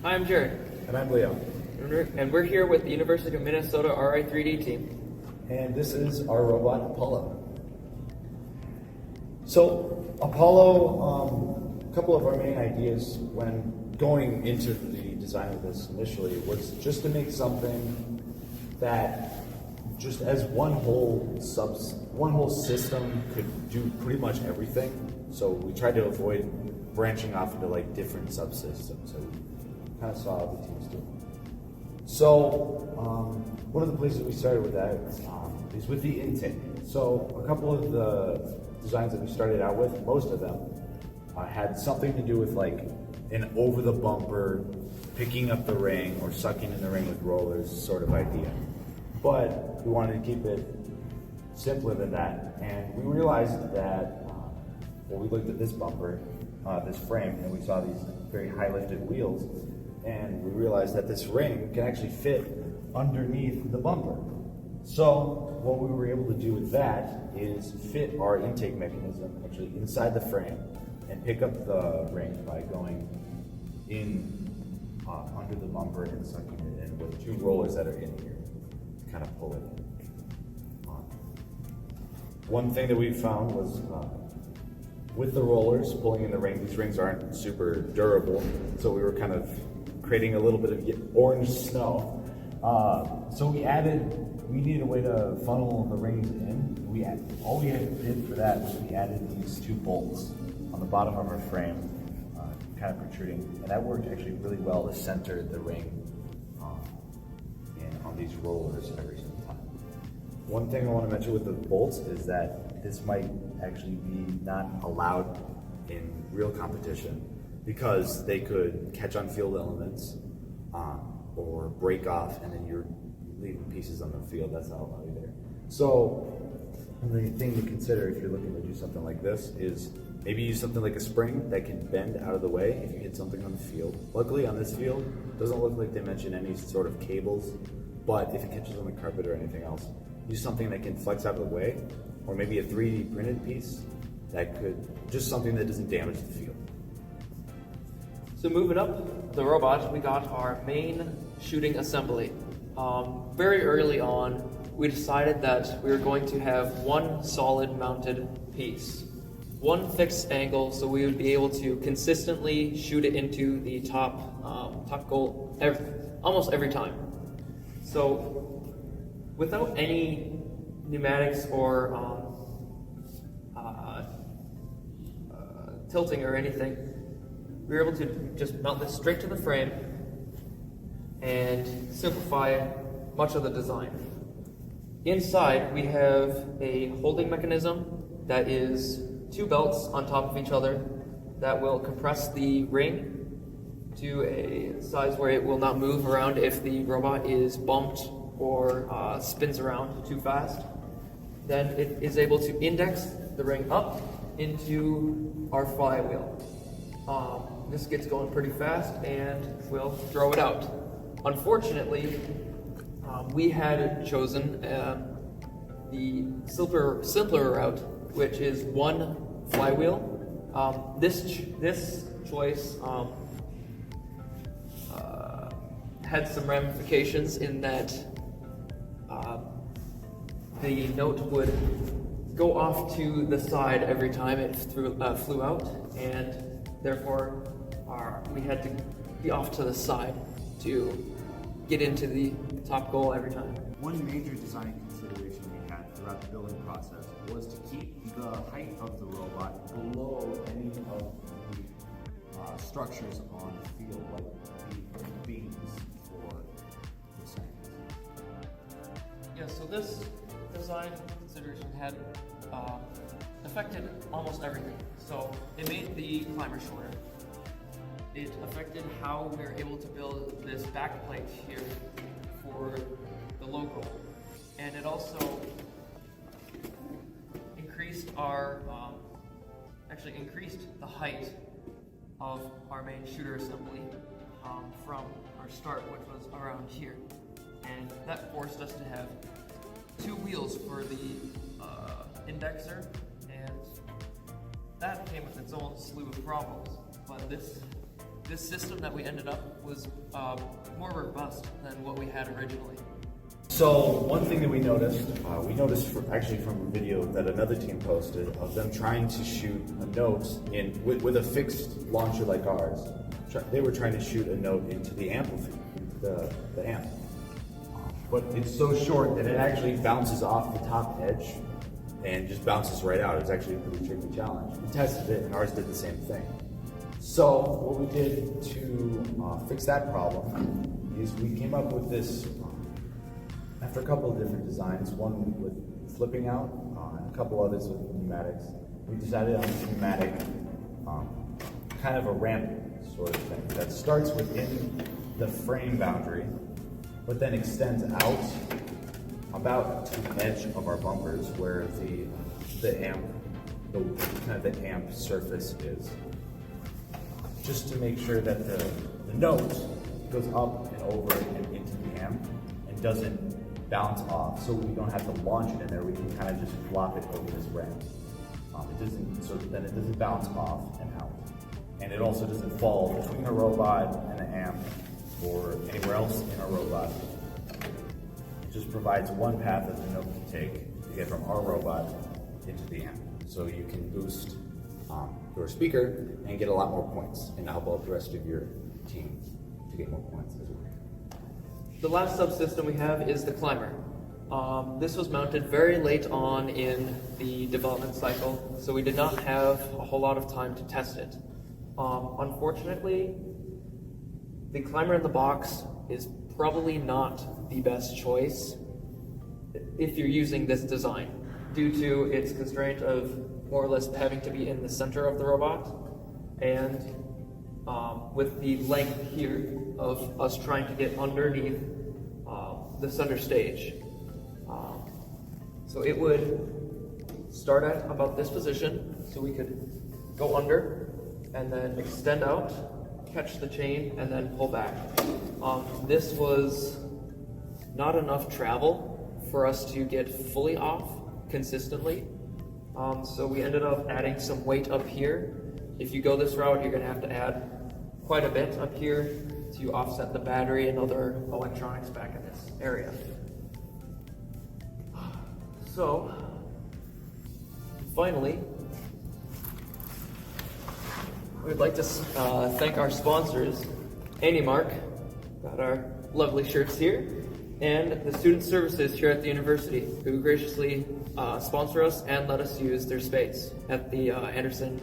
Hi, I'm Jared. And I'm Leo. And we're here with the University of Minnesota Ri3D team. And this is our robot, Apollo. So, Apollo, a couple of our main ideas when going into the design of this initially was just to make something that just as one whole system could do pretty much everything. So we tried to avoid branching off into like different subsystems. So we kind of saw how the teams do. So one of the places we started with that is with the intake. So a couple of the designs that we started out with, most of them, had something to do with like an over the bumper, picking up the ring or sucking in the ring with rollers sort of idea. But we wanted to keep it simpler than that. And we realized that when we looked at this bumper, this frame, and we saw these very high lifted wheels, and we realized that this ring can actually fit underneath the bumper. So what we were able to do with that is fit our intake mechanism actually inside the frame and pick up the ring by going in under the bumper and sucking it in with two rollers that are in here to kind of pull it in. One thing that we found was with the rollers pulling in the ring, these rings aren't super durable, so we were kind of creating a little bit of orange snow. So we needed a way to funnel the rings in. All we did for that was we added these two bolts on the bottom of our frame, kind of protruding, and that worked actually really well to center the ring on these rollers every single time. One thing I want to mention with the bolts is that this might actually be not allowed in real competition because they could catch on field elements or break off, and then you're leaving pieces on the field. That's not allowed either. So the thing to consider if you're looking to do something like this is maybe use something like a spring that can bend out of the way if you hit something on the field. Luckily on this field, it doesn't look like they mention any sort of cables, but if it catches on the carpet or anything else, use something that can flex out of the way, or maybe a 3D printed piece that could, just something that doesn't damage the field. So moving up the robot, we got our main shooting assembly. Very early on, we decided that we were going to have one solid mounted piece, one fixed angle, so we would be able to consistently shoot it into the top goal almost every time. So without any pneumatics or tilting or anything, we were able to just mount this straight to the frame and simplify much of the design. Inside, we have a holding mechanism that is two belts on top of each other that will compress the ring to a size where it will not move around if the robot is bumped or spins around too fast. Then it is able to index the ring up into our flywheel. This gets going pretty fast and we'll throw it out. Unfortunately, we had chosen the simpler route, which is one flywheel. This choice had some ramifications in that the note would go off to the side every time it flew out, and therefore we had to be off to the side to get into the top goal every time. One major design consideration we had throughout the building process was to keep the height of the robot below any of the structures on the field, like the beams for the stands. Yeah, so this design consideration had affected almost everything. So it made the climber shorter. It affected how we were able to build this back plate here for the logo. And it also increased increased the height of our main shooter assembly from our start, which was around here. And that forced us to have two wheels for the indexer, and that came with its own slew of problems. But this this system that we ended up was more robust than what we had originally. So one thing that we noticed actually from a video that another team posted of them trying to shoot a note with a fixed launcher like ours. They were trying to shoot a note into the amplifier, the amp. But it's so short that it actually bounces off the top edge and just bounces right out. It's actually a pretty tricky challenge. We tested it and ours did the same thing. So what we did to fix that problem is we came up with this, after a couple of different designs, one with flipping out and a couple others with pneumatics. We decided on a pneumatic, kind of a ramp sort of thing that starts within the frame boundary, but then extends out about to the edge of our bumpers where the amp surface is. Just to make sure that the note goes up and over and into the amp and doesn't bounce off, so we don't have to launch it in there. We can kind of just flop it over this ramp. So then it doesn't bounce off and out, and it also doesn't fall between a robot and an amp or anywhere else in a robot. It just provides one path that the note can take to get from our robot into the amp, so you can boost your speaker and get a lot more points, and help out the rest of your team to get more points as well. The last subsystem we have is the climber. This was mounted very late on in the development cycle, so we did not have a whole lot of time to test it. Unfortunately, the climber in the box is probably not the best choice if you're using this design, due to its constraint of more or less having to be in the center of the robot, and with the length here of us trying to get underneath the center stage. So it would start at about this position, so we could go under and then extend out, catch the chain, and then pull back. This was not enough travel for us to get fully off consistently. So we ended up adding some weight up here. If you go this route, you're going to have to add quite a bit up here to offset the battery and other electronics back in this area. So, finally, we'd like to thank our sponsors, AnyMark, got our lovely shirts here, and the student services here at the university, who graciously sponsor us and let us use their space at the Anderson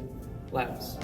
Labs.